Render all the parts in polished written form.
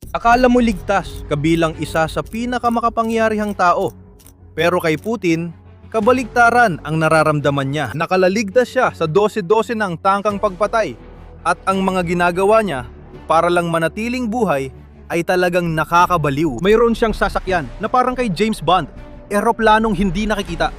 Akala mo ligtas kabilang isa sa pinakamakapangyarihang tao. Pero kay Putin, kabaligtaran ang nararamdaman niya. Nakalaligtas siya sa 12-12 ng tangkang pagpatay. At ang mga ginagawa niya para lang manatiling buhay ay talagang nakakabaliw. Mayroon siyang sasakyan na parang kay James Bond, eroplanong hindi nakikita,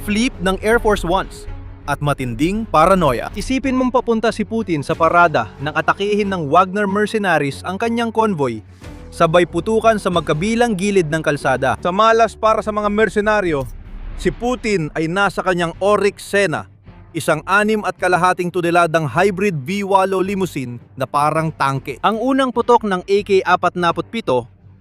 flip ng Air Force Ones, at matinding paranoia. Isipin mong papunta si Putin sa parada nang atakihin ng Wagner mercenaries ang kanyang convoy, sabay putukan sa magkabilang gilid ng kalsada. Sa malas para sa mga mersenaryo, si Putin ay nasa kanyang Oryx Sena, isang 6.5 toneladang hybrid V8 limousine na parang tangke. Ang unang putok ng AK-47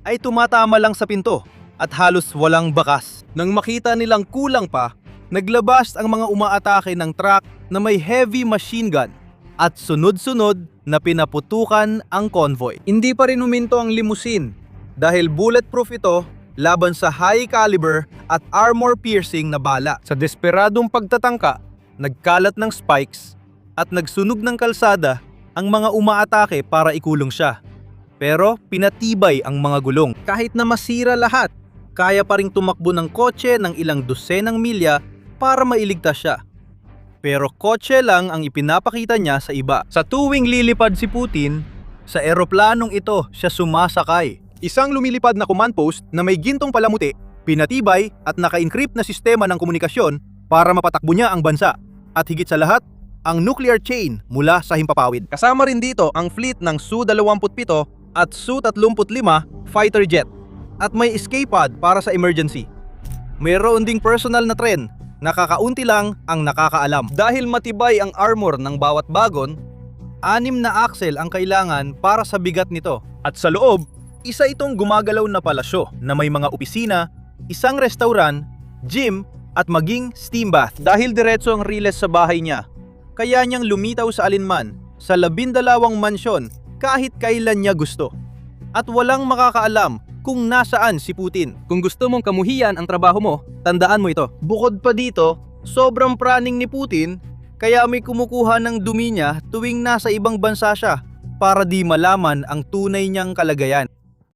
ay tumatama lang sa pinto at halos walang bakas. Nang makita nilang kulang pa, naglabas ang mga umaatake ng truck na may heavy machine gun at sunod-sunod na pinaputukan ang convoy. Hindi pa rin huminto ang limousine dahil bulletproof ito laban sa high caliber at armor-piercing na bala. Sa desperadong pagtatangka, nagkalat ng spikes at nagsunog ng kalsada ang mga umaatake para ikulong siya. Pero pinatibay ang mga gulong. Kahit na masira lahat, kaya pa ring tumakbo ng kotse ng ilang dosenang milya para mailigtas siya. Pero kotse lang ang ipinapakita niya sa iba. Sa tuwing lilipad si Putin, sa eroplanong ito siya sumasakay. Isang lumilipad na command post na may gintong palamuti, pinatibay at naka-encrypt na sistema ng komunikasyon para mapatakbo niya ang bansa. At higit sa lahat, ang nuclear chain mula sa himpapawid. Kasama rin dito ang fleet ng Su-27 at Su-35 fighter jet. At may escape pod para sa emergency. Mayroon ding personal na tren, nakakaunti lang ang nakakaalam. Dahil matibay ang armor ng bawat bagon, 6 na axle ang kailangan para sa bigat nito. At sa loob, isa itong gumagalaw na palasyo na may mga opisina, isang restaurant, gym, at maging steam bath. Dahil diretso ang riles sa bahay niya, kaya niyang lumitaw sa alinman sa 12 mansyon kahit kailan niya gusto. At walang makakaalam kung nasaan si Putin. Kung gusto mong kamuhian ang trabaho mo, tandaan mo ito. Bukod pa dito, sobrang praning ni Putin, kaya may kumukuha ng dumi niya tuwing nasa ibang bansa siya para di malaman ang tunay niyang kalagayan.